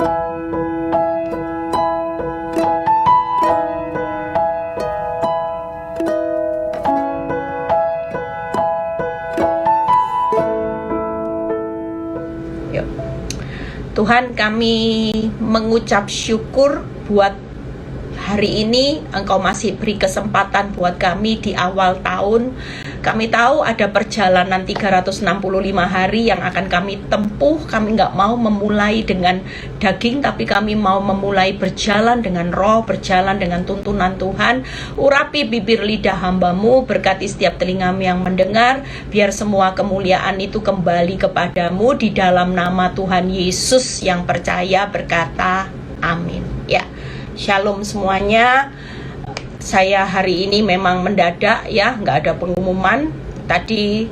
Yuk. Tuhan, kami mengucap syukur buat hari ini. Engkau masih beri kesempatan buat kami di awal tahun. Kami tahu ada perjalanan 365 hari yang akan kami tempuh. Kami nggak mau memulai dengan daging, tapi kami mau memulai berjalan dengan roh, berjalan dengan tuntunan Tuhan. Urapi bibir lidah hamba-Mu, berkati setiap telingamu yang mendengar, biar semua kemuliaan itu kembali kepadamu. Di dalam nama Tuhan Yesus yang percaya berkata amin. Ya, shalom semuanya. Saya hari ini memang mendadak ya, nggak ada pengumuman. Tadi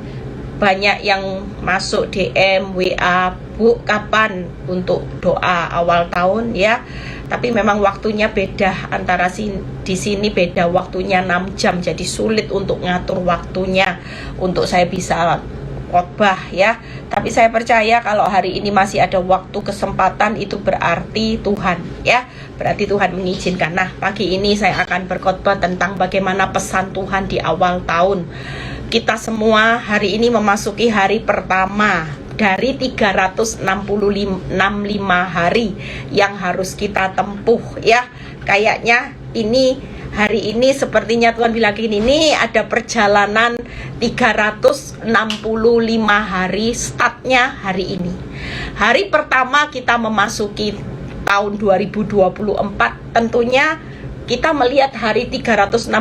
banyak yang masuk DM, WA, Bu, kapan untuk doa awal tahun ya. Tapi memang waktunya beda, antara di sini beda waktunya 6 jam. Jadi sulit untuk ngatur waktunya untuk saya bisa khotbah ya. Tapi saya percaya kalau hari ini masih ada waktu kesempatan, itu berarti Tuhan ya. Berarti Tuhan mengizinkan. Nah, pagi ini saya akan berkhotbah tentang bagaimana pesan Tuhan di awal tahun. Kita semua hari ini memasuki hari pertama dari 365 hari yang harus kita tempuh ya. Kayaknya ini hari ini sepertinya Tuhan bilang ini ada perjalanan 365 hari, startnya hari ini. Hari pertama kita memasuki tahun 2024, tentunya kita melihat hari 365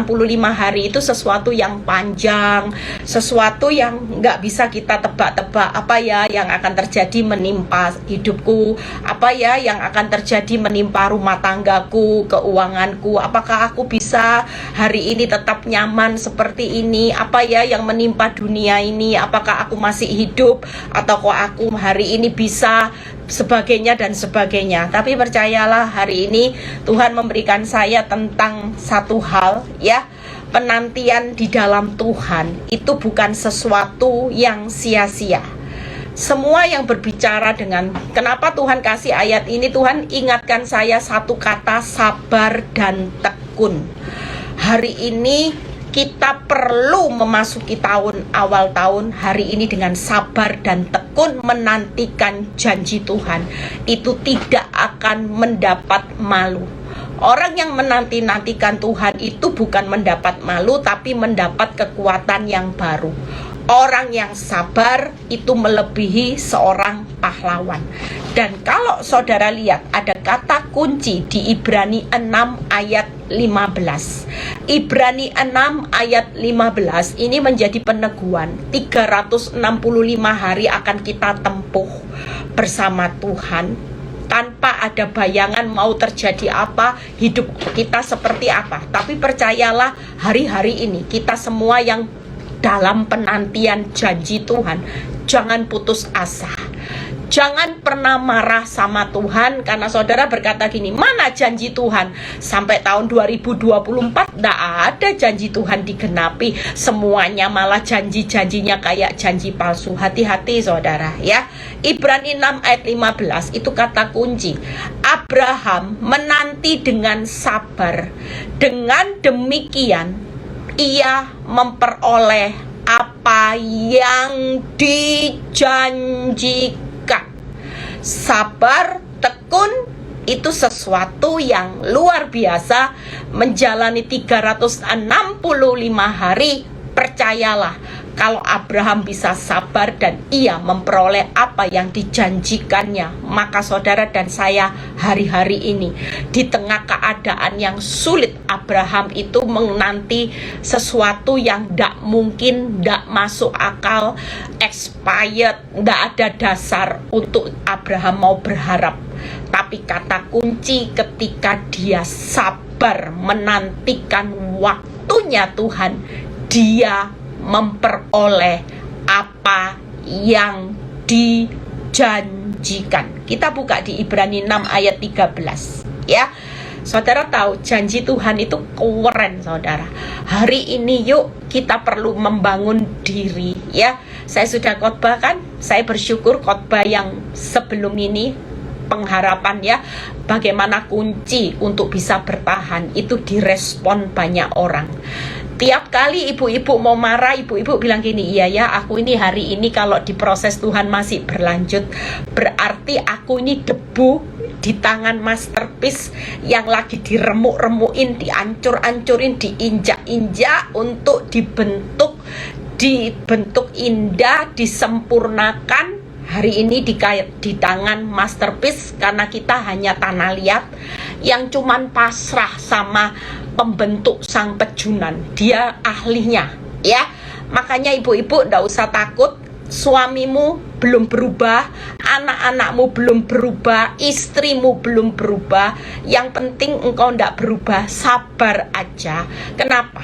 hari itu sesuatu yang panjang, sesuatu yang nggak bisa kita tebak-tebak. Apa ya yang akan terjadi menimpa hidupku, apa ya yang akan terjadi menimpa rumah tanggaku, keuanganku, apakah aku bisa hari ini tetap nyaman seperti ini, apa ya yang menimpa dunia ini, apakah aku masih hidup, atau kok aku hari ini bisa sebagainya dan sebagainya. Tapi percayalah, hari ini Tuhan memberikan saya tentang satu hal ya. Penantian di dalam Tuhan itu bukan sesuatu yang sia-sia. Semua yang berbicara dengan kenapa Tuhan kasih ayat ini, Tuhan ingatkan saya satu kata, sabar dan tekun. Hari ini kita perlu memasuki awal tahun hari ini dengan sabar dan tekun menantikan janji Tuhan. Itu tidak akan mendapat malu. Orang yang menanti-nantikan Tuhan itu bukan mendapat malu, tapi mendapat kekuatan yang baru. Orang yang sabar itu melebihi seorang pahlawan. Dan kalau saudara lihat, ada kata kunci di Ibrani 6 ayat 15. Ibrani 6 ayat 15 ini menjadi peneguhan. 365 hari akan kita tempuh bersama Tuhan, tanpa ada bayangan mau terjadi apa, hidup kita seperti apa. Tapi percayalah, hari-hari ini kita semua yang dalam penantian janji Tuhan, jangan putus asa. Jangan pernah marah sama Tuhan karena saudara berkata gini, mana janji Tuhan? Sampai tahun 2024 tidak ada janji Tuhan digenapi. Semuanya malah janji-janjinya kayak janji palsu. Hati-hati saudara ya. Ibrani 6 ayat 15 itu kata kunci. Abraham menanti dengan sabar. Dengan demikian ia memperoleh apa yang dijanjikan. Sabar, tekun itu sesuatu yang luar biasa. Menjalani 365 hari, percayalah, kalau Abraham bisa sabar dan ia memperoleh apa yang dijanjikannya, maka saudara dan saya hari-hari ini di tengah keadaan yang sulit, Abraham itu menanti sesuatu yang tidak mungkin, tidak masuk akal, expired, tidak ada dasar untuk Abraham mau berharap. Tapi kata kunci ketika dia sabar menantikan waktunya Tuhan, dia memperoleh apa yang dijanjikan. Kita buka di Ibrani 6 ayat 13 ya. Saudara tahu janji Tuhan itu keren saudara. Hari ini yuk kita perlu membangun diri ya. Saya sudah khotbah kan, saya bersyukur khotbah yang sebelum ini pengharapan ya, bagaimana kunci untuk bisa bertahan itu direspon banyak orang. Tiap kali ibu-ibu mau marah, ibu-ibu bilang gini, iya ya, aku ini hari ini kalau diproses Tuhan masih berlanjut, berarti aku ini debu di tangan masterpiece yang lagi diremuk-remukin, diancur-ancurin, diinjak-injak untuk dibentuk indah, disempurnakan. Hari ini di tangan masterpiece, karena kita hanya tanah liat yang cuman pasrah sama pembentuk sang pejunan. Dia ahlinya ya. Makanya ibu-ibu ndak usah takut. Suamimu belum berubah, anak-anakmu belum berubah, istrimu belum berubah. Yang penting engkau ndak berubah, sabar aja. Kenapa?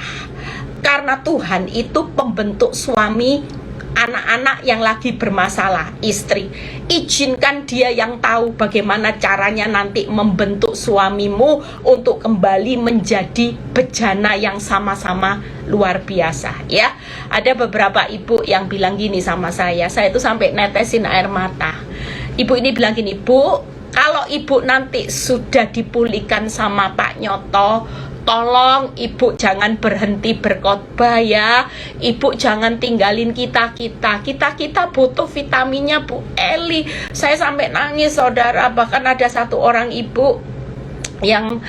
Karena Tuhan itu pembentuk suami anak-anak yang lagi bermasalah, istri. Izinkan dia yang tahu bagaimana caranya nanti membentuk suamimu untuk kembali menjadi bejana yang sama-sama luar biasa ya. Ada beberapa ibu yang bilang gini sama saya itu sampai netesin air mata. Ibu ini bilang gini, Bu, kalau ibu nanti sudah dipulihkan sama Pak Nyoto, tolong ibu jangan berhenti berkhotbah ya. Ibu jangan tinggalin kita butuh vitaminnya Bu Eli. Saya sampai nangis saudara. Bahkan ada satu orang ibu yang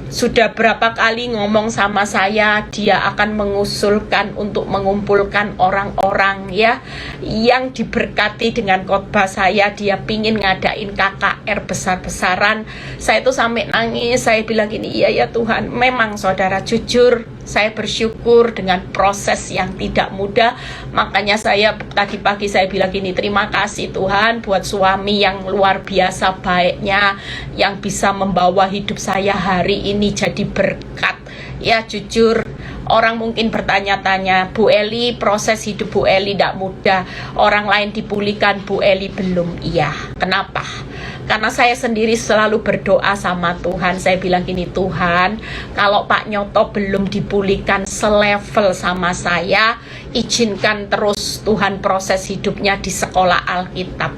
sudah berapa kali ngomong sama saya, dia akan mengusulkan untuk mengumpulkan orang-orang ya yang diberkati dengan khotbah saya. Dia pingin ngadain KKR besar-besaran. Saya itu sampai nangis. Saya bilang gini, iya ya Tuhan, memang saudara, jujur saya bersyukur dengan proses yang tidak mudah. Makanya saya tadi pagi saya bilang gini, terima kasih Tuhan buat suami yang luar biasa baiknya, yang bisa membawa hidup saya hari ini jadi berkat. Ya jujur, orang mungkin bertanya-tanya, Bu Eli, proses hidup Bu Eli tidak mudah. Orang lain dipulihkan, Bu Eli belum. Iya, kenapa? Karena saya sendiri selalu berdoa sama Tuhan. Saya bilang gini, Tuhan, kalau Pak Nyoto belum dipulihkan selevel sama saya, izinkan terus Tuhan proses hidupnya di sekolah Alkitab.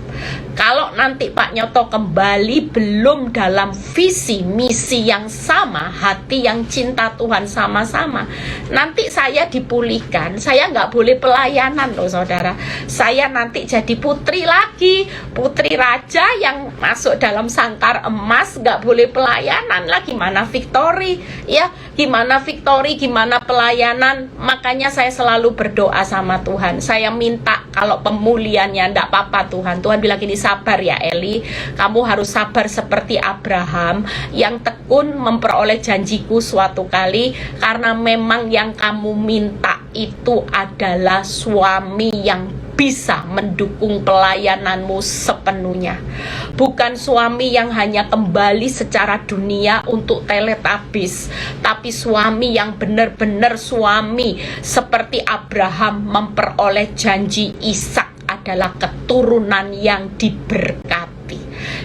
Kalau nanti Pak Nyoto kembali belum dalam visi misi yang sama, hati yang cinta Tuhan sama-sama, nanti saya dipulihkan. Saya nggak boleh pelayanan loh saudara. Saya nanti jadi putri lagi, putri raja yang masuk dalam sangkar emas, nggak boleh pelayanan lah. Gimana victory ya, gimana victory, gimana pelayanan. Makanya saya selalu berdoa sama Tuhan. Saya minta kalau pemulihannya ndak apa-apa Tuhan. Tuhan bilang gini, sabar ya Eli, kamu harus sabar seperti Abraham yang tekun memperoleh janjiku suatu kali, karena memang yang kamu minta itu adalah suami yang bisa mendukung pelayananmu sepenuhnya. Bukan suami yang hanya kembali secara dunia untuk teletabis, tapi suami yang benar-benar suami seperti Abraham memperoleh janji Ishak adalah keturunan yang diberkati.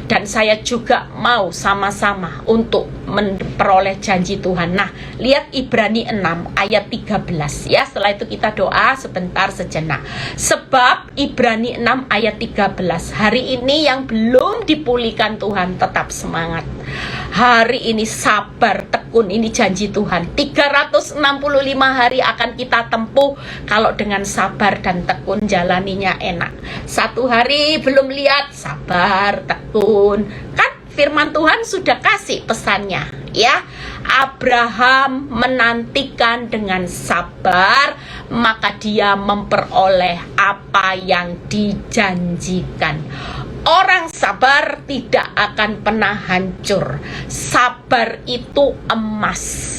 Dan saya juga mau sama-sama untuk memperoleh janji Tuhan. Nah, lihat Ibrani 6 ayat 13 ya. Setelah itu kita doa sebentar sejenak. Sebab Ibrani 6 ayat 13, hari ini yang belum dipulihkan Tuhan tetap semangat. Hari ini sabar, tekun, ini janji Tuhan. 365 hari akan kita tempuh kalau dengan sabar dan tekun jalaninya enak. Satu hari belum lihat, sabar, tekun. Kan firman Tuhan sudah kasih pesannya ya. Abraham menantikan dengan sabar, maka dia memperoleh apa yang dijanjikan. Orang sabar tidak akan pernah hancur. Sabar itu emas.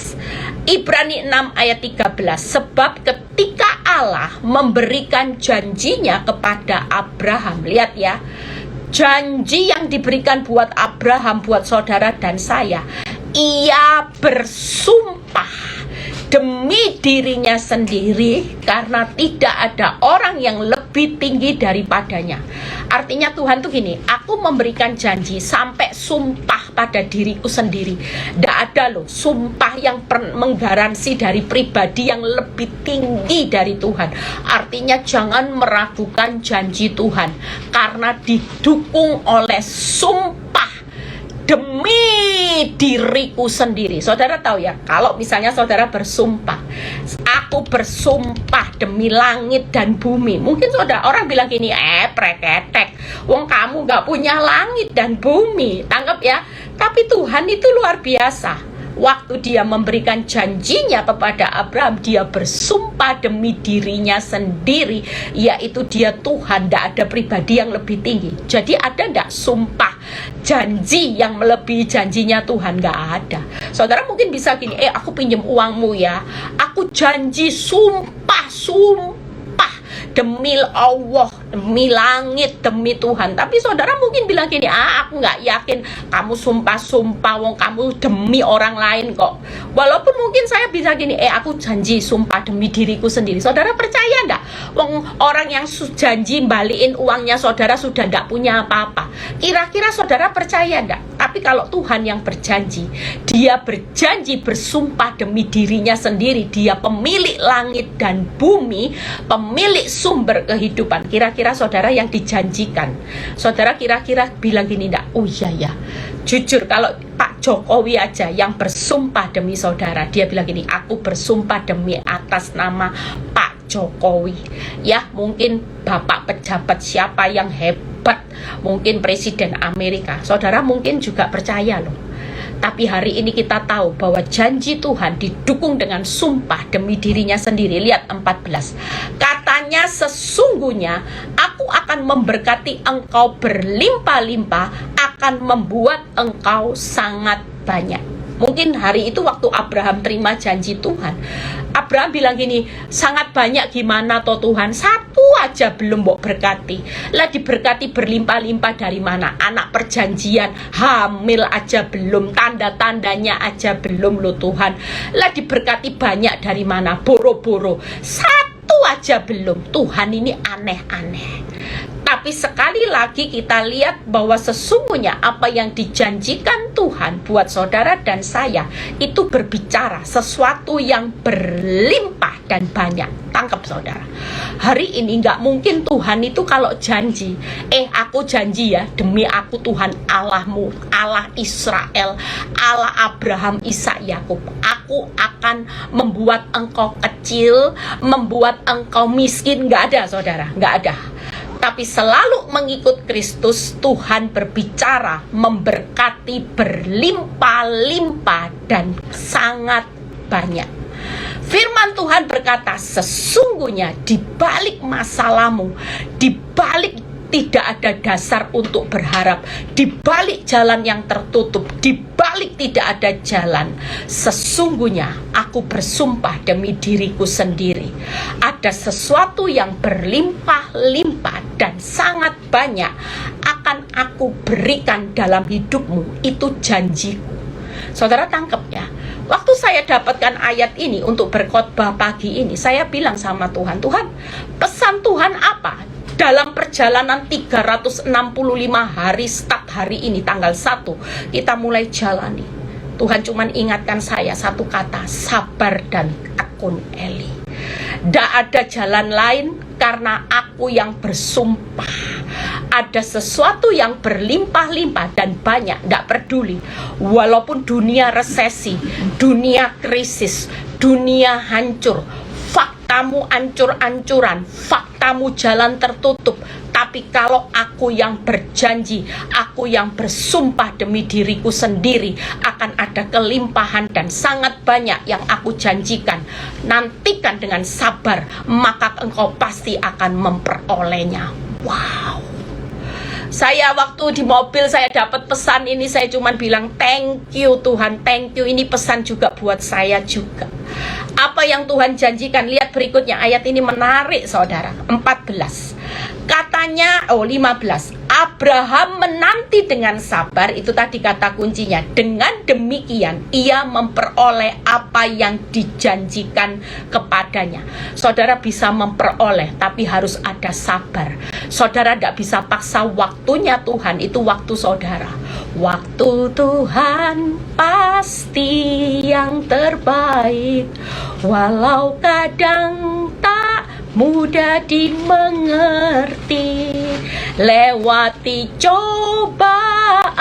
Ibrani 6 ayat 13, sebab ketika Allah memberikan janjinya kepada Abraham, lihat ya, janji yang diberikan buat Abraham, buat saudara dan saya, ia bersumpah demi dirinya sendiri, karena tidak ada orang yang lebih tinggi daripadanya. Artinya Tuhan tuh gini, aku memberikan janji sampai sumpah pada diriku sendiri. Tidak ada loh sumpah yang menggaransi dari pribadi yang lebih tinggi dari Tuhan. Artinya jangan meragukan janji Tuhan, karena didukung oleh sumpah demi diriku sendiri. Saudara tahu ya, kalau misalnya saudara bersumpah, aku bersumpah demi langit dan bumi. Mungkin saudara orang bilang gini, preketek, wong kamu gak punya langit dan bumi. Tangkap ya. Tapi Tuhan itu luar biasa. Waktu dia memberikan janjinya kepada Abraham, dia bersumpah demi dirinya sendiri, yaitu dia Tuhan, tidak ada pribadi yang lebih tinggi. Jadi ada tidak sumpah janji yang melebihi janjinya Tuhan? Nggak ada. Saudara mungkin bisa gini, aku pinjam uangmu ya, aku janji sumpah demi Allah, demi langit, demi Tuhan. Tapi saudara mungkin bilang gini, aku nggak yakin kamu sumpah wong kamu demi orang lain kok. Walaupun mungkin saya bisa gini, aku janji sumpah demi diriku sendiri. Saudara percaya nggak? Wong orang yang janji balikin uangnya saudara sudah nggak punya apa-apa. Kira-kira saudara percaya nggak? Tapi kalau Tuhan yang berjanji, dia berjanji bersumpah demi dirinya sendiri. Dia pemilik langit dan bumi, pemilik sumber kehidupan. Kira-kira saudara yang dijanjikan, saudara kira-kira bilang gini enggak? Oh iya ya, jujur kalau Pak Jokowi aja yang bersumpah demi saudara, dia bilang gini, aku bersumpah demi atas nama Pak Jokowi. Ya mungkin Bapak pejabat siapa yang hebat, mungkin Presiden Amerika, saudara mungkin juga percaya loh. Tapi hari ini kita tahu bahwa janji Tuhan didukung dengan sumpah demi dirinya sendiri. Lihat 14. Katanya, sesungguhnya aku akan memberkati engkau berlimpah-limpah, akan membuat engkau sangat banyak. Mungkin hari itu waktu Abraham terima janji Tuhan, Abraham bilang gini, sangat banyak gimana toh Tuhan, satu aja belum mau berkati. Lah diberkati berlimpah-limpah dari mana? Anak perjanjian, hamil aja belum, tanda-tandanya aja belum loh Tuhan. Lah diberkati banyak dari mana? Boro-boro, satu aja belum. Tuhan ini aneh-aneh. Tapi sekali lagi kita lihat bahwa sesungguhnya apa yang dijanjikan Tuhan buat saudara dan saya itu berbicara sesuatu yang berlimpah dan banyak. Tangkap saudara. Hari ini nggak mungkin Tuhan itu kalau janji, aku janji ya demi aku Tuhan Allahmu, Allah Israel, Allah Abraham, Ishak, Yakub, aku akan membuat engkau kecil, membuat engkau miskin. Nggak ada saudara, nggak ada. Tapi selalu mengikut Kristus, Tuhan berbicara memberkati berlimpah-limpah dan sangat banyak. Firman Tuhan berkata, sesungguhnya di balik masalahmu, di balik tidak ada dasar untuk berharap, di balik jalan yang tertutup, di balik tidak ada jalan, sesungguhnya aku bersumpah demi diriku sendiri, ada sesuatu yang berlimpah-limpah dan sangat banyak akan aku berikan dalam hidupmu. Itu janjiku. Saudara tangkap ya. Waktu saya dapatkan ayat ini untuk berkhotbah pagi ini, saya bilang sama Tuhan, Tuhan, pesan Tuhan apa? Dalam perjalanan 365 hari start hari ini tanggal 1 kita mulai jalani. Tuhan cuman ingatkan saya satu kata, sabar dan tekun Eli. Tidak ada jalan lain karena aku yang bersumpah. Ada sesuatu yang berlimpah-limpah dan banyak, tidak peduli. Walaupun dunia resesi, dunia krisis, dunia hancur, faktamu ancur-ancuran, faktamu jalan tertutup. Tapi kalau aku yang berjanji, aku yang bersumpah demi diriku sendiri, akan ada kelimpahan dan sangat banyak yang aku janjikan. Nantikan dengan sabar, maka engkau pasti akan memperolehnya. Wow. Saya waktu di mobil saya dapat pesan ini, saya cuma bilang thank you Tuhan, thank you. Ini pesan juga buat saya juga. Apa yang Tuhan janjikan, lihat berikutnya, ayat ini menarik saudara. 14 katanya, 15, Abraham menanti dengan sabar, itu tadi kata kuncinya. Dengan demikian ia memperoleh apa yang dijanjikan kepadanya. Saudara bisa memperoleh, tapi harus ada sabar. Saudara tidak bisa paksa waktunya Tuhan, itu waktu saudara. Waktu Tuhan pasti yang terbaik, walau kadang tak mudah dimengerti. lewati cobaan,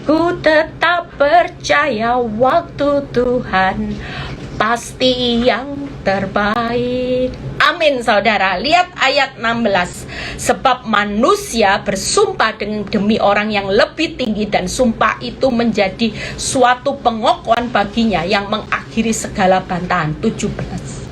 ku tetap percaya waktu Tuhan pasti yang terbaik. Amin saudara. Lihat ayat 16. Sebab manusia bersumpah demi orang yang lebih tinggi, dan sumpah itu menjadi suatu pengokohan baginya yang mengakhiri segala bantahan. 17.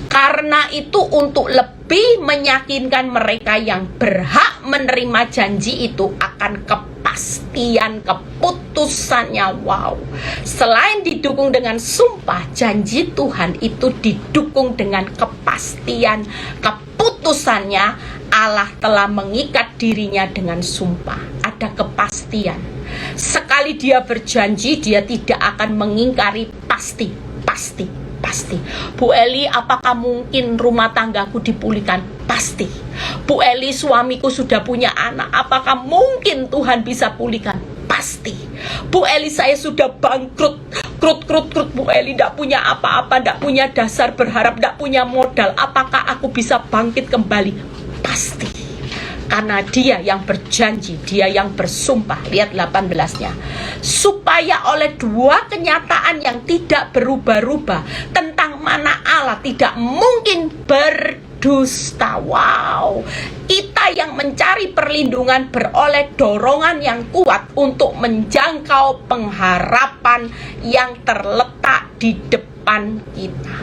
Karena itu untuk lebih meyakinkan mereka yang berhak menerima janji itu akan kepastian keputusannya. Wow. Selain didukung dengan sumpah, janji Tuhan itu didukung dengan kepastian keputusannya. Allah telah mengikat dirinya dengan sumpah. Ada kepastian. Sekali dia berjanji, dia tidak akan mengingkari. Pasti. Bu Eli, apakah mungkin rumah tanggaku dipulihkan? Pasti. Bu Eli, suamiku sudah punya anak, apakah mungkin Tuhan bisa pulihkan? Pasti. Bu Eli, saya sudah bangkrut. Bu Eli, tidak punya apa-apa, tidak punya dasar berharap, tidak punya modal. Apakah aku bisa bangkit kembali? Pasti. Karena dia yang berjanji, dia yang bersumpah. Lihat 18-nya. Supaya oleh dua kenyataan yang tidak berubah-ubah tentang mana Allah tidak mungkin berdusta. Wow. Kita yang mencari perlindungan beroleh dorongan yang kuat untuk menjangkau pengharapan yang terletak di depan kita.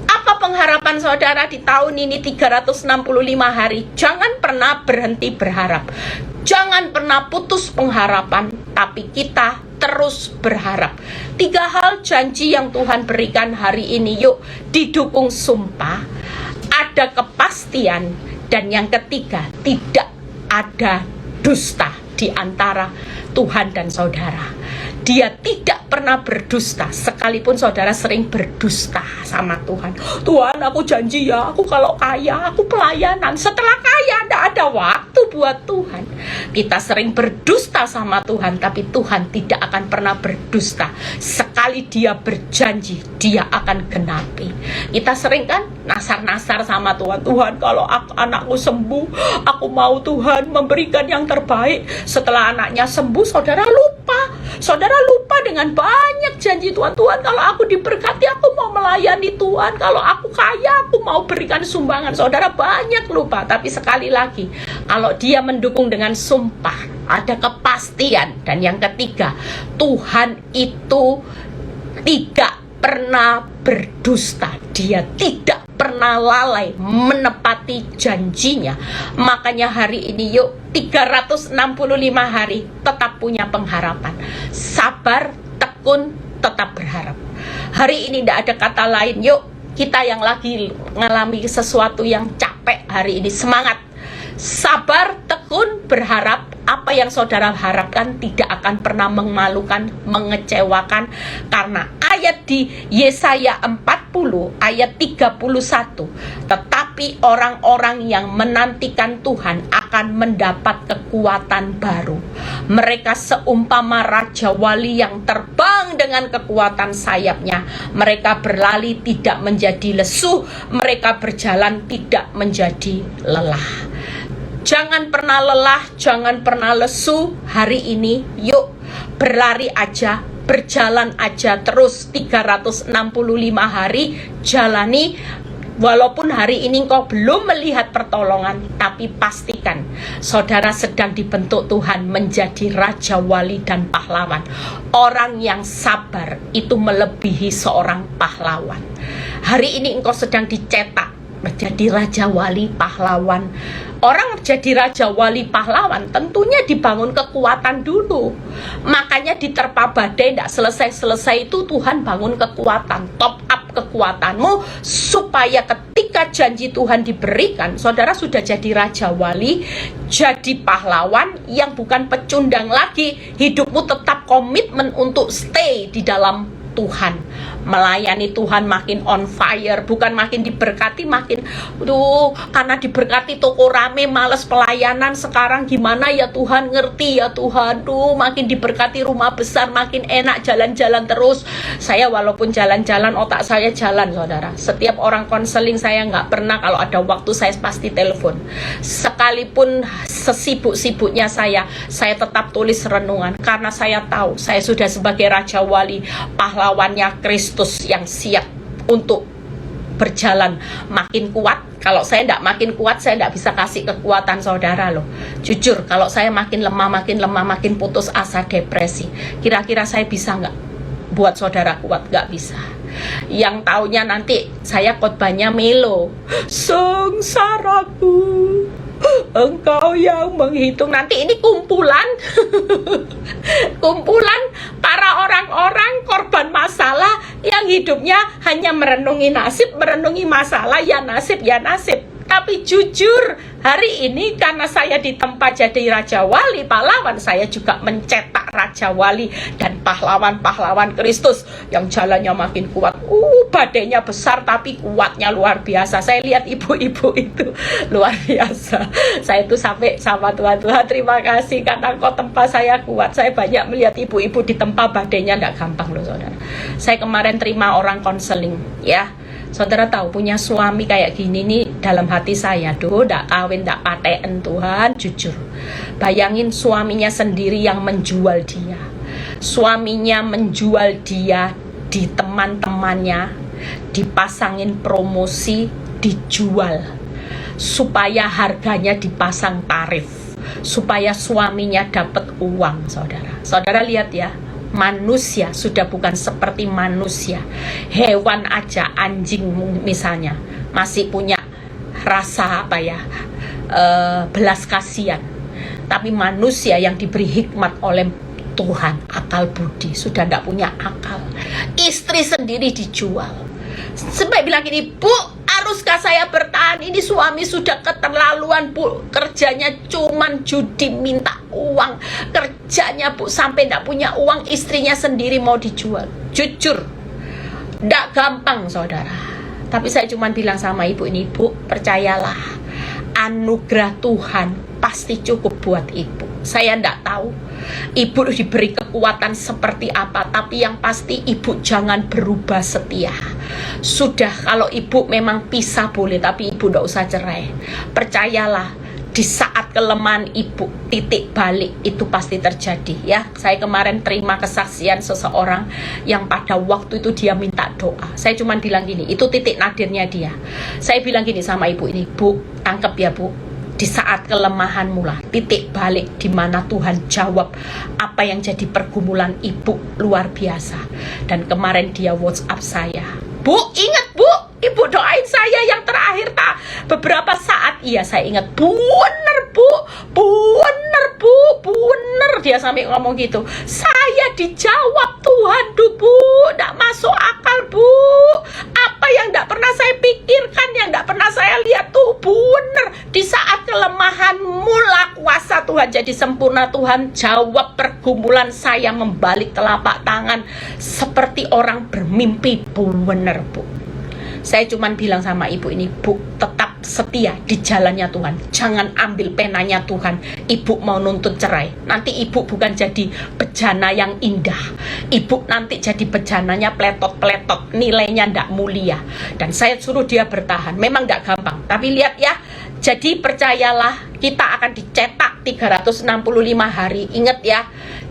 Apa pengharapan saudara di tahun ini 365 hari? Jangan pernah berhenti berharap. Jangan pernah putus pengharapan, tapi kita terus berharap. 3 hal janji yang Tuhan berikan hari ini. Yuk, didukung sumpah, ada kepastian, dan yang ketiga, tidak ada dusta di antara Tuhan dan saudara. Dia tidak pernah berdusta, sekalipun saudara sering berdusta sama Tuhan. Tuhan, aku janji ya, aku kalau kaya, aku pelayanan. Setelah kaya, tidak ada waktu buat Tuhan. Kita sering berdusta sama Tuhan, tapi Tuhan tidak akan pernah berdusta. Sekali dia berjanji, dia akan genapi. Kita sering kan nasar-nasar sama Tuhan. Tuhan, kalau anakku sembuh, aku mau Tuhan memberikan yang terbaik. Setelah anaknya sembuh, saudara lupa. Saudara lupa dengan banyak janji Tuhan. Tuhan, kalau aku diberkati, aku mau melayani Tuhan. Kalau aku kaya, aku mau berikan sumbangan. Saudara banyak lupa. Tapi sekali lagi, kalau dia mendukung dengan sumpah, ada kepastian. Dan yang ketiga, Tuhan itu tidak pernah berdusta. Dia tidak pernah lalai menepati janjinya. Makanya hari ini yuk 365 hari tetap punya pengharapan. Sabar, tekun, tetap berharap. Hari ini tidak ada kata lain. Yuk kita yang lagi mengalami sesuatu yang capek hari ini, semangat. Sabar, tekun, berharap. Apa yang saudara harapkan tidak akan pernah memalukan, mengecewakan. Karena ayat di Yesaya 40 ayat 31, tetapi orang-orang yang menantikan Tuhan akan mendapat kekuatan baru. Mereka seumpama raja wali yang terbang dengan kekuatan sayapnya. Mereka berlari tidak menjadi lesu, mereka berjalan tidak menjadi lelah. Jangan pernah lelah, jangan pernah lesu. Hari ini yuk berlari aja, berjalan aja terus 365 hari. Jalani. Walaupun hari ini engkau belum melihat pertolongan, tapi pastikan saudara sedang dibentuk Tuhan menjadi raja wali dan pahlawan. Orang yang sabar itu melebihi seorang pahlawan. Hari ini engkau sedang dicetak menjadi raja wali pahlawan. Orang jadi raja wali pahlawan tentunya dibangun kekuatan dulu. Makanya diterpa badai tidak selesai-selesai itu Tuhan bangun kekuatan, top up kekuatanmu supaya ketika janji Tuhan diberikan, saudara sudah jadi raja wali, jadi pahlawan yang bukan pecundang lagi. Hidupmu tetap komitmen untuk stay di dalam Tuhan, melayani Tuhan, makin on fire, bukan makin diberkati, makin karena diberkati toko rame, males pelayanan. Sekarang gimana ya Tuhan, ngerti ya Tuhan, makin diberkati rumah besar, makin enak jalan-jalan terus. Saya walaupun jalan-jalan, otak saya jalan saudara. Setiap orang konseling saya nggak pernah, kalau ada waktu saya pasti telepon. Sekalipun sesibuk-sibuknya saya tetap tulis renungan, karena saya tahu saya sudah sebagai Raja Wali, pahlawannya Kristus yang siap untuk berjalan makin kuat. Kalau saya tidak makin kuat, saya tidak bisa kasih kekuatan saudara loh. Jujur, kalau saya makin lemah, makin putus asa, depresi, kira-kira saya bisa nggak buat saudara kuat? Nggak bisa. Yang taunya nanti saya khotbahnya melo, sengsaraku Engkau yang menghitung. Nanti ini kumpulan kumpulan para orang-orang korban masalah yang hidupnya hanya merenungi nasib, merenungi masalah, ya nasib, ya nasib. Tapi jujur, hari ini karena saya ditempa jadi Raja Wali, pahlawan, saya juga mencetak Raja Wali dan pahlawan-pahlawan Kristus yang jalannya makin kuat. Badainya besar tapi kuatnya luar biasa. Saya lihat ibu-ibu itu luar biasa. Saya itu sampai sama Tuhan, terima kasih karena Engkau tempa saya kuat. Saya banyak melihat ibu-ibu ditempa, badainya nggak gampang loh saudara. Saya kemarin terima orang konseling, ya. Saudara tahu, punya suami kayak gini nih, dalam hati saya, ndak kawin, ndak paten Tuhan, jujur. Bayangin suaminya sendiri yang menjual dia. Suaminya menjual dia di teman-temannya, dipasangin promosi, dijual. Supaya harganya dipasang tarif. Supaya suaminya dapat uang, saudara. Saudara lihat ya. Manusia sudah bukan seperti manusia. Hewan aja, anjing misalnya, masih punya rasa belas kasihan. Tapi manusia yang diberi hikmat oleh Tuhan, akal budi, sudah tidak punya akal. Istri sendiri dijual. Sampai bilang gini, Bu, haruskah saya bertahan? Ini suami sudah keterlaluan, Bu. Kerjanya cuman judi, minta uang. Kerjanya, Bu, sampai tidak punya uang, istrinya sendiri mau dijual. Jujur, tidak gampang saudara. Tapi saya cuma bilang sama ibu ini, Bu, percayalah, anugerah Tuhan pasti cukup buat ibu. Saya tidak tahu ibu diberi kekuatan seperti apa, tapi yang pasti ibu jangan berubah setia. Sudah, kalau ibu memang pisah boleh, tapi ibu tidak usah cerai. Percayalah, di saat kelemahan ibu, titik balik itu pasti terjadi, ya. Saya kemarin terima kesaksian seseorang yang pada waktu itu dia minta doa. Saya cuma bilang gini, itu titik nadirnya dia. Saya bilang gini sama ibu ini, Bu, tangkep ya Bu, di saat kelemahan mula, titik balik di mana Tuhan jawab apa yang jadi pergumulan ibu luar biasa. Dan kemarin dia WhatsApp saya, Bu, ingat Bu, ibu doain saya yang terakhir tak beberapa saat. Iya, saya ingat. Bener Bu, bener Bu, bener. Dia sampai ngomong gitu, saya dijawab Tuhan Bu, tidak masuk akal Bu. Apa yang tidak pernah saya pikirkan, yang tidak pernah saya lihat tuh bener. Di saat kelemahan mula kuasa Tuhan jadi sempurna. Tuhan jawab pergumulan saya, membalik telapak tangan seperti orang bermimpi. Bener Bu. Saya cuma bilang sama ibu ini, Bu, tetap setia di jalannya Tuhan. Jangan ambil penanya Tuhan. Ibu mau nuntut cerai, nanti ibu bukan jadi bejana yang indah. Ibu nanti jadi bejananya pletot-pletot, nilainya ndak mulia. Dan saya suruh dia bertahan. Memang ndak gampang, tapi lihat ya. Jadi percayalah, kita akan dicetak 365 hari. Ingat ya,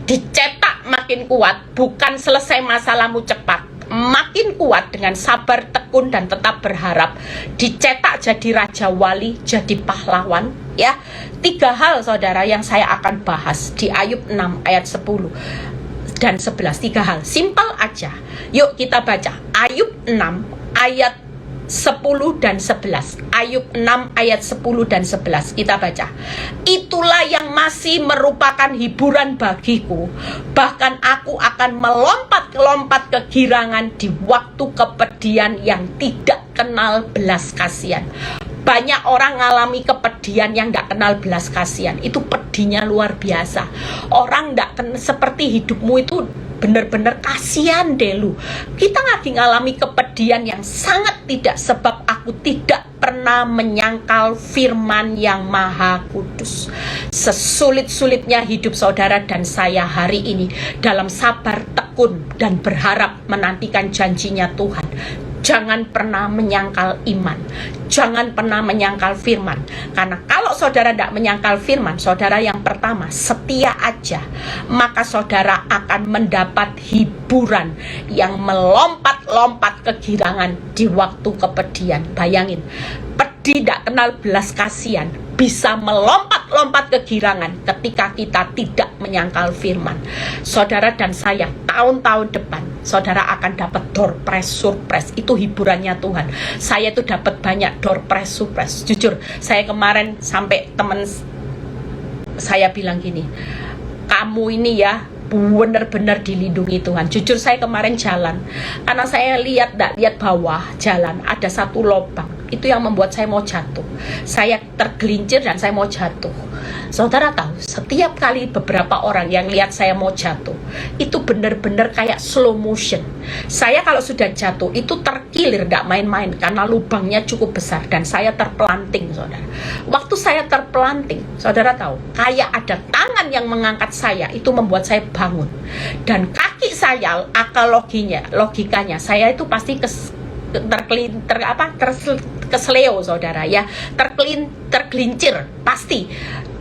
dicetak makin kuat, bukan selesai masalahmu cepat. Makin kuat dengan sabar, tekun, dan tetap berharap. Dicetak jadi Raja Wali, jadi pahlawan, ya. 3 hal saudara yang saya akan bahas di Ayub 6 ayat 10 dan 11. 3 hal, simpel aja. Yuk kita baca Ayub 6 ayat 10 dan 11. Ayub 6 ayat 10 dan 11. Kita baca. Itulah yang masih merupakan hiburan bagiku. Bahkan aku akan melompat-lompat kegirangan di waktu kepedihan yang tidak kenal belas kasihan. Banyak orang ngalami kepedihan yang gak kenal belas kasihan. Itu pedihnya luar biasa. Orang gak seperti hidupmu itu bener-bener kasihan deh lu. Kita lagi ngalami kepedihan yang sangat tidak, sebab aku tidak pernah menyangkal firman yang maha kudus. Sesulit-sulitnya hidup saudara dan saya hari ini dalam sabar, tekun, dan berharap menantikan janjinya Tuhan. Jangan pernah menyangkal iman. Jangan pernah menyangkal firman. Karena kalau saudara tidak menyangkal firman, saudara yang pertama setia aja, maka saudara akan mendapat hiburan yang melompat-lompat kegirangan di waktu kepedihan. Bayangin, pedih tidak kenal belas kasihan, bisa melompat-lompat kegirangan ketika kita tidak menyangkal firman. Saudara dan saya, tahun-tahun depan saudara akan dapat door prize surprise. Itu hiburannya Tuhan. Saya itu dapat banyak door prize surprise. Jujur, saya kemarin sampai teman saya bilang gini, kamu ini ya benar-benar dilindungi Tuhan. Jujur, saya kemarin jalan, karena saya lihat bawah jalan ada satu lubang. Itu yang membuat saya mau jatuh. Saya tergelincir dan saya mau jatuh. Saudara tahu, setiap kali beberapa orang yang lihat saya mau jatuh, itu benar-benar kayak slow motion. Saya kalau sudah jatuh, itu terkilir, tidak main-main, karena lubangnya cukup besar. Dan saya terpelanting, saudara. Waktu saya terpelanting, saudara tahu, kayak ada tangan yang mengangkat saya, itu membuat saya bangun. Dan kaki saya, akal logikanya, saya itu pasti kesleo, saudara ya, tergelincir pasti.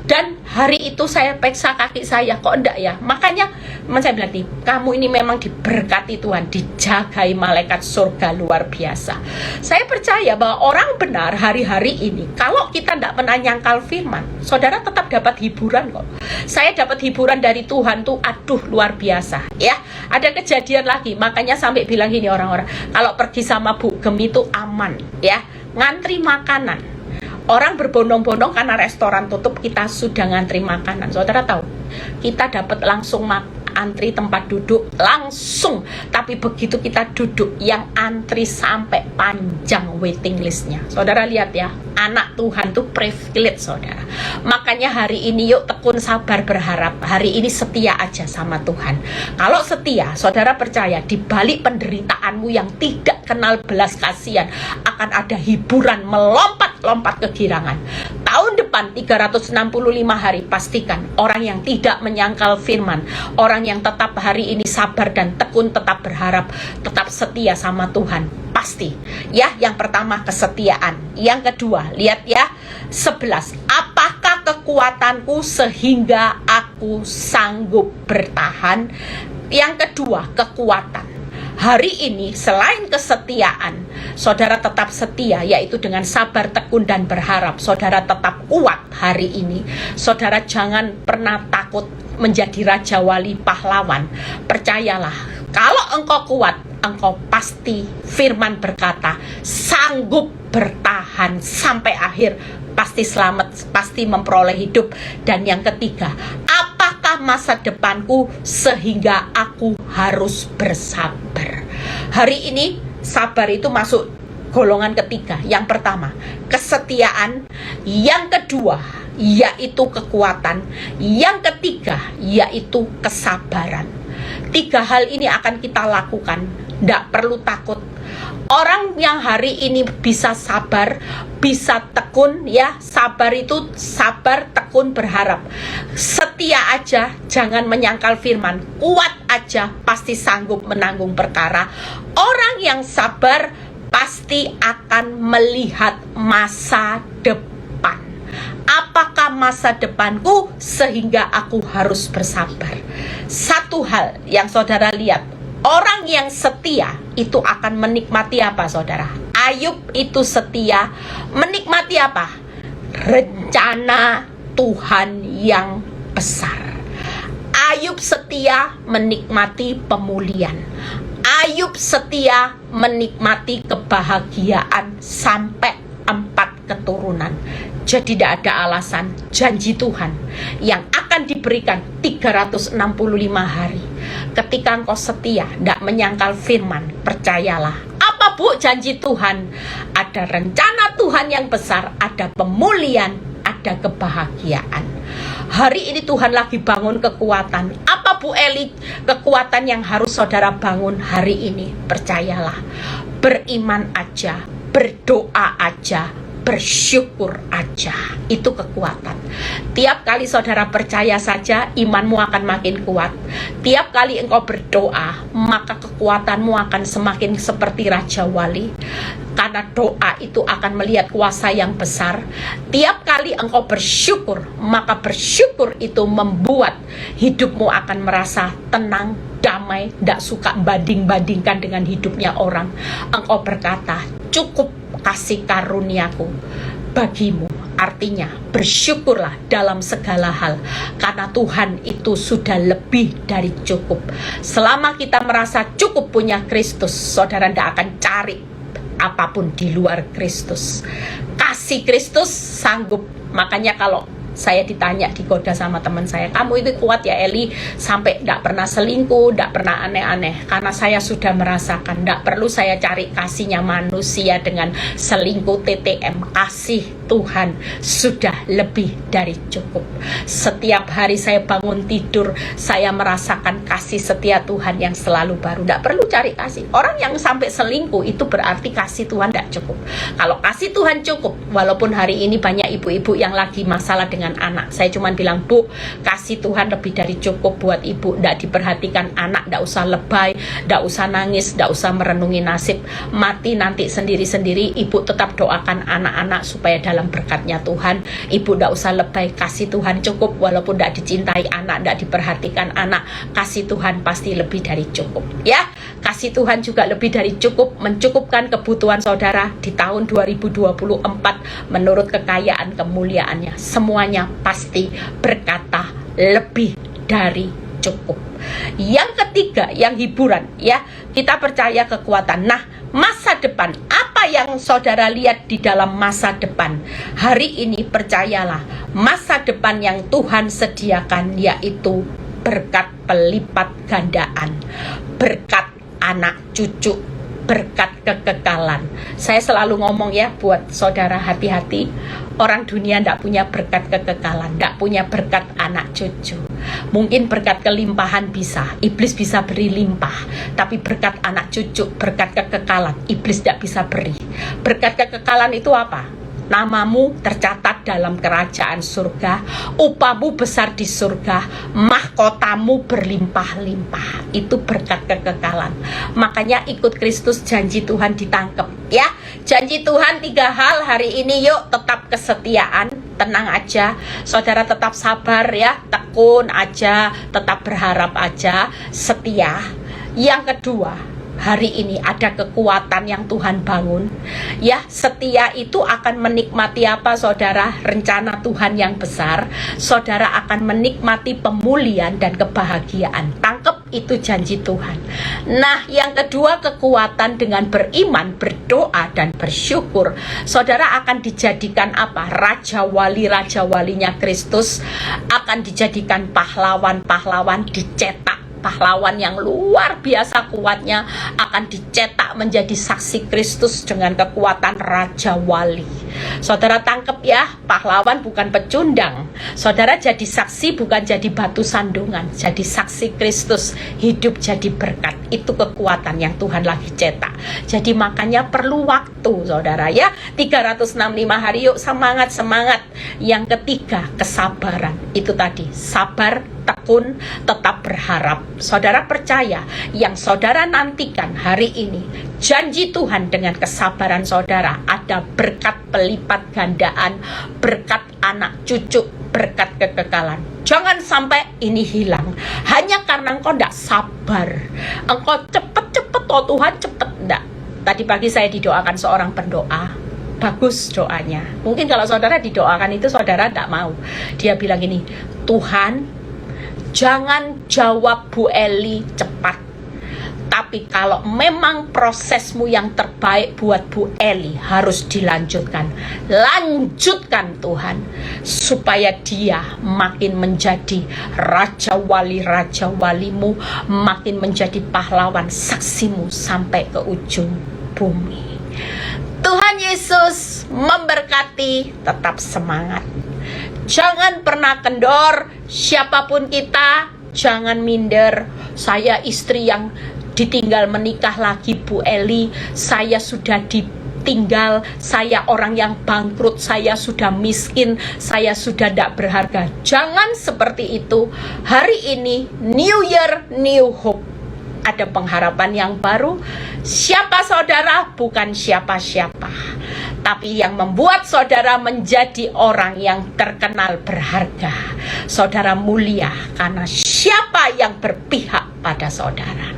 Dan hari itu saya periksa kaki saya, kok enggak ya. Makanya saya bilang, kamu ini memang diberkati Tuhan, dijagai malaikat surga luar biasa. Saya percaya bahwa orang benar hari-hari ini, kalau kita tidak pernah nyangkal firman, saudara tetap dapat hiburan kok. Saya dapat hiburan dari Tuhan tuh, aduh luar biasa ya. Ada kejadian lagi, makanya sampai bilang gini orang-orang, kalau pergi sama Bu Gemi itu aman ya, ngantri makanan. Orang berbondong-bondong karena restoran tutup, kita sudah ngantri makanan. Saudara tahu, kita dapat langsung antri tempat duduk langsung. Tapi begitu kita duduk, yang antri sampai panjang waiting listnya. Saudara lihat ya, anak Tuhan tuh privilege, saudara. Makanya hari ini yuk tekun sabar berharap. Hari ini setia aja sama Tuhan. Kalau setia, saudara percaya di balik penderitaanmu yang tidak kenal belas kasihan, akan ada hiburan melompat-lompat kegirangan. Tahun depan 365 hari, pastikan orang yang tidak menyangkal firman, orang yang tetap hari ini sabar dan tekun, tetap berharap, tetap setia sama Tuhan, pasti ya. Yang pertama kesetiaan. Yang kedua, lihat ya 11, apakah kekuatanku sehingga aku sanggup bertahan. Yang kedua, kekuatan. Hari ini selain kesetiaan, saudara tetap setia, yaitu dengan sabar, tekun, dan berharap. Saudara tetap kuat hari ini. Saudara jangan pernah takut menjadi raja wali pahlawan. Percayalah, kalau engkau kuat, engkau pasti, firman berkata, sanggup bertahan sampai akhir, pasti selamat, pasti memperoleh hidup. Dan yang ketiga, apakah masa depanku sehingga aku harus bersabar. Hari ini sabar itu masuk golongan ketiga. Yang pertama, kesetiaan. Yang kedua, yaitu kekuatan. Yang ketiga, yaitu kesabaran. 3 hal ini akan kita lakukan. Tidak perlu takut. Orang yang hari ini bisa sabar, bisa tekun ya. Sabar itu sabar, tekun, berharap. Setia aja, jangan menyangkal firman. Kuat aja, pasti sanggup menanggung perkara. Orang yang sabar pasti akan melihat masa depan. Apakah masa depanku sehingga aku harus bersabar? Satu hal yang saudara lihat, orang yang setia itu akan menikmati apa, saudara? Ayub itu setia, menikmati apa? Rencana Tuhan yang besar. Ayub setia menikmati pemulihan. Ayub setia menikmati kebahagiaan sampai 4 keturunan. Jadi tidak ada alasan, janji Tuhan yang akan diberikan 365 hari. Ketika engkau setia, tidak menyangkal firman, percayalah. Apa Bu janji Tuhan? Ada rencana Tuhan yang besar, ada pemulihan, ada kebahagiaan. Hari ini Tuhan lagi bangun kekuatan. Apa Bu Eli kekuatan yang harus saudara bangun hari ini? Percayalah, beriman aja, berdoa aja, bersyukur aja. Itu kekuatan. Tiap kali saudara percaya saja, imanmu akan makin kuat. Tiap kali engkau berdoa, maka kekuatanmu akan semakin seperti Raja Wali. Karena doa itu akan melihat kuasa yang besar. Tiap kali engkau bersyukur, maka bersyukur itu membuat hidupmu akan merasa tenang, damai, tidak suka banding-bandingkan dengan hidupnya orang. Engkau berkata, cukup kasih karuniaku bagimu. Artinya bersyukurlah dalam segala hal, karena Tuhan itu sudah lebih dari cukup. Selama kita merasa cukup punya Kristus, saudara tidak akan cari apapun di luar Kristus. Kasih Kristus sanggup. Makanya kalau saya ditanya, digoda sama teman saya, kamu itu kuat ya Eli, sampai tidak pernah selingkuh, tidak pernah aneh-aneh. Karena saya sudah merasakan, tidak perlu saya cari kasihnya manusia dengan selingkuh TTM. Kasih Tuhan sudah lebih dari cukup. Setiap hari saya bangun tidur, saya merasakan kasih setia Tuhan yang selalu baru. Tidak perlu cari kasih. Orang yang sampai selingkuh itu berarti kasih Tuhan tidak cukup. Kalau kasih Tuhan cukup, walaupun hari ini banyak ibu-ibu yang lagi masalah dengan anak, saya cuma bilang, Bu, kasih Tuhan lebih dari cukup buat ibu. Tidak diperhatikan anak, tidak usah lebay, tidak usah nangis, tidak usah merenungi nasib. Mati nanti sendiri-sendiri. Ibu tetap doakan anak-anak supaya dalam berkatnya Tuhan. Ibu tidak usah lebay, kasih Tuhan cukup. Walaupun tidak dicintai anak, tidak diperhatikan anak, kasih Tuhan pasti lebih dari cukup. Ya, kasih Tuhan juga lebih dari cukup, mencukupkan kebutuhan saudara di tahun 2024 menurut kekayaan kemuliaannya. Semuanya pasti berkata lebih dari cukup. Yang ketiga, yang hiburan, ya, kita percaya kekuatan. Nah, masa depan, apa yang saudara lihat di dalam masa depan hari ini? Percayalah, masa depan yang Tuhan sediakan yaitu berkat pelipat gandaan, berkat anak cucu, berkat kekekalan. Saya selalu ngomong ya buat saudara, hati-hati. Orang dunia tidak punya berkat kekekalan, tidak punya berkat anak cucu. Mungkin berkat kelimpahan bisa, iblis bisa beri limpah. Tapi berkat anak cucu, berkat kekekalan, iblis tidak bisa beri. Berkat kekekalan itu apa? Namamu tercatat dalam kerajaan surga, upahmu besar di surga, mahkotamu berlimpah-limpah. Itu berkat kekekalan. Makanya ikut Kristus, janji Tuhan ditangkap, ya. Janji Tuhan 3 hal hari ini. Yuk, tetap kesetiaan, tenang aja, saudara, tetap sabar ya, tekun aja, tetap berharap aja, setia. Yang kedua, hari ini ada kekuatan yang Tuhan bangun, ya. Setia itu akan menikmati apa, saudara? Rencana Tuhan yang besar. Saudara akan menikmati pemulihan dan kebahagiaan. Tangkep itu janji Tuhan. Nah, yang kedua, kekuatan dengan beriman, berdoa dan bersyukur. Saudara akan dijadikan apa? Raja walinya Kristus, akan dijadikan pahlawan-pahlawan, dicetak. Pahlawan yang luar biasa kuatnya akan dicetak menjadi saksi Kristus dengan kekuatan Raja Wali. Saudara tangkep ya, pahlawan bukan pecundang. Saudara jadi saksi bukan jadi batu sandungan, jadi saksi Kristus, hidup jadi berkat. Itu kekuatan yang Tuhan lagi cetak. Jadi makanya perlu waktu, saudara ya. 365 hari, yuk semangat. Yang ketiga, kesabaran. Itu tadi, sabar, tekun, tetap berharap. Saudara percaya yang saudara nantikan hari ini, janji Tuhan dengan kesabaran saudara ada berkat pelipat gandaan, berkat anak cucu, berkat kekekalan. Jangan sampai ini hilang hanya karena engkau tidak sabar. Engkau cepet-cepet, oh Tuhan cepet, enggak. Tadi pagi saya didoakan seorang pendoa, bagus doanya. Mungkin kalau saudara didoakan itu saudara tidak mau. Dia bilang gini, Tuhan, jangan jawab Bu Eli cepat, tapi kalau memang prosesmu yang terbaik buat Bu Eli harus dilanjutkan. Lanjutkan Tuhan, supaya dia makin menjadi raja walimu, makin menjadi pahlawan saksimu sampai ke ujung bumi. Tuhan Yesus memberkati, tetap semangat. Jangan pernah kendor, siapapun kita, jangan minder. Saya istri yang ditinggal menikah lagi Bu Eli, saya sudah tinggal, saya orang yang bangkrut, saya sudah miskin, saya sudah tidak berharga. Jangan seperti itu. Hari ini New Year, New Hope. Ada pengharapan yang baru. Siapa saudara? Bukan siapa-siapa, tapi yang membuat saudara menjadi orang yang terkenal berharga. Saudara mulia karena siapa yang berpihak pada saudara.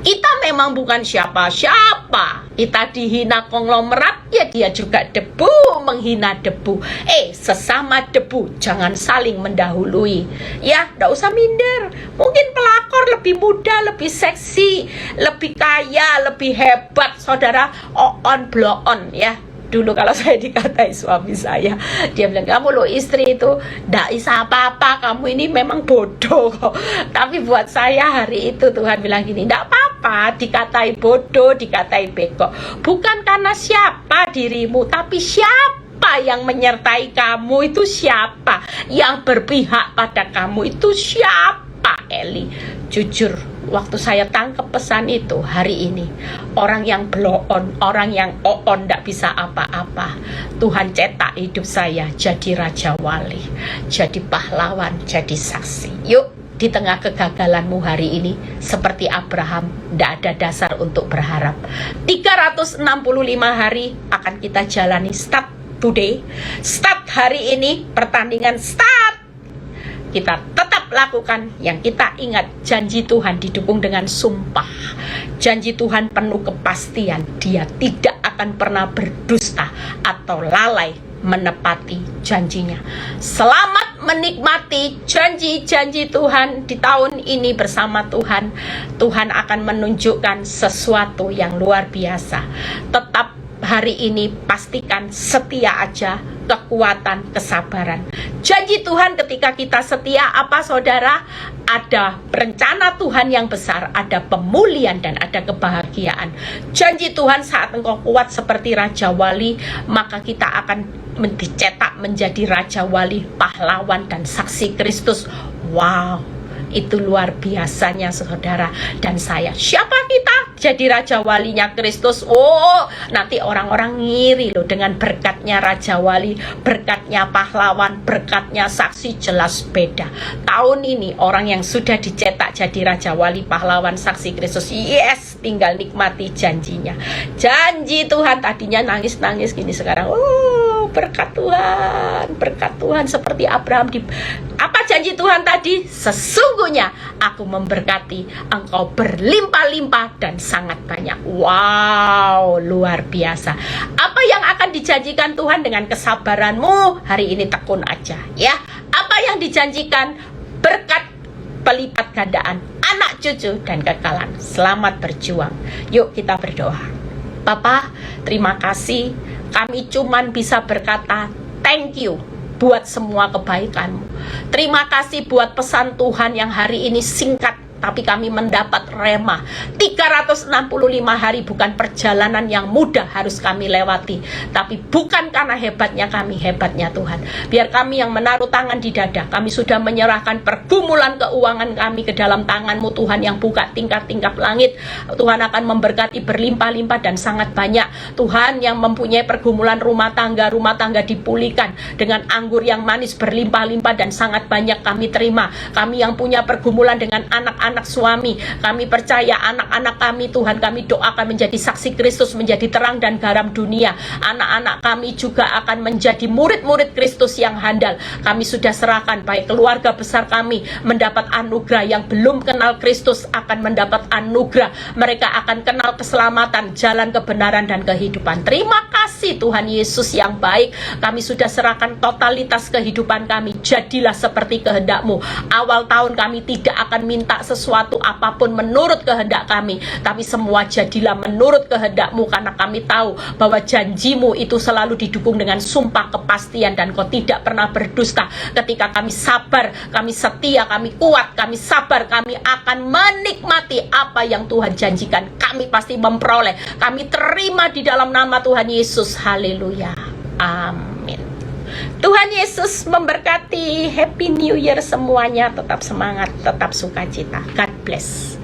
Kita memang bukan siapa-siapa. Kita dihina konglomerat, ya dia juga debu menghina debu. Sesama debu, jangan saling mendahului. Ya, tidak usah minder. Mungkin pelakor lebih muda, lebih seksi, lebih kaya, lebih hebat. Saudara, on blow on ya. Dulu kalau saya dikatai suami saya, dia bilang, kamu lo istri itu ndak bisa apa-apa, kamu ini memang bodoh kok. Tapi buat saya hari itu Tuhan bilang gini, ndak apa-apa dikatai bodoh, dikatai bego. Bukan karena siapa dirimu, tapi siapa yang menyertai kamu itu siapa, yang berpihak pada kamu itu siapa. Eli, jujur, waktu saya tangkap pesan itu hari ini, orang yang blow on, orang yang on tidak bisa apa-apa, Tuhan cetak hidup saya jadi raja wali, jadi pahlawan, jadi saksi. Yuk, di tengah kegagalanmu hari ini, seperti Abraham, tidak ada dasar untuk berharap. 365 hari akan kita jalani. Start today, start hari ini, pertandingan start. Kita tetap lakukan yang kita ingat. Janji Tuhan didukung dengan sumpah. Janji Tuhan penuh kepastian. Dia tidak akan pernah berdusta atau lalai menepati janjinya. Selamat menikmati janji-janji Tuhan di tahun ini bersama Tuhan. Tuhan akan menunjukkan sesuatu yang luar biasa. Tetap hari ini pastikan setia aja, kekuatan, kesabaran. Janji Tuhan ketika kita setia apa saudara? Ada rencana Tuhan yang besar, ada pemulihan dan ada kebahagiaan. Janji Tuhan saat engkau kuat seperti Raja Wali, maka kita akan dicetak menjadi Raja Wali, pahlawan dan saksi Kristus. Wow, itu luar biasanya saudara dan saya. Siapa kita? Jadi Raja Walinya Kristus. Oh, nanti orang-orang ngiri loh dengan berkatnya Raja Wali, berkatnya pahlawan, berkatnya saksi, jelas beda. Tahun ini orang yang sudah dicetak jadi Raja Wali, pahlawan, saksi Kristus, yes, tinggal nikmati janjinya. Janji Tuhan, tadinya nangis-nangis gini, sekarang berkat Tuhan seperti Abraham. Apa janji Tuhan tadi? Sesungguhnya aku memberkati engkau berlimpah-limpah dan sangat banyak. Wow, luar biasa. Apa yang akan dijanjikan Tuhan dengan kesabaranmu? Hari ini tekun aja ya. Apa yang dijanjikan? Berkat pelipat gandaan, anak cucu dan kekalan. Selamat berjuang. Yuk kita berdoa. Bapa, terima kasih. Kami cuman bisa berkata thank you buat semua kebaikanmu. Terima kasih buat pesan Tuhan yang hari ini singkat, tapi kami mendapat rema. 365 hari bukan perjalanan yang mudah harus kami lewati, tapi bukan karena hebatnya kami, hebatnya Tuhan. Biar kami yang menaruh tangan di dada, kami sudah menyerahkan pergumulan keuangan kami ke dalam tangan-Mu Tuhan yang buka tingkap-tingkap langit. Tuhan akan memberkati berlimpah-limpah dan sangat banyak. Tuhan yang mempunyai pergumulan rumah tangga dipulihkan dengan anggur yang manis berlimpah-limpah dan sangat banyak kami terima. Kami yang punya pergumulan dengan anak suami, kami percaya anak-anak kami Tuhan kami doakan menjadi saksi Kristus, menjadi terang dan garam dunia. Anak-anak kami juga akan menjadi murid-murid Kristus yang handal. Kami sudah serahkan, baik keluarga besar kami mendapat anugerah, yang belum kenal Kristus akan mendapat anugerah. Mereka akan kenal keselamatan, jalan kebenaran dan kehidupan. Terima kasih Tuhan Yesus yang baik. Kami sudah serahkan totalitas kehidupan kami. Jadilah seperti kehendak-Mu. Awal tahun kami tidak akan minta sesuatu apapun menurut kehendak kami, tapi semua jadilah menurut kehendak-Mu, karena kami tahu bahwa janji-Mu itu selalu didukung dengan sumpah kepastian dan Kau tidak pernah berdusta. Ketika kami sabar, kami setia, kami kuat, kami sabar, kami akan menikmati apa yang Tuhan janjikan. Kami pasti memperoleh, kami terima di dalam nama Tuhan Yesus. Haleluya, amin. Tuhan Yesus memberkati. Happy New Year semuanya. Tetap semangat, tetap sukacita. God bless.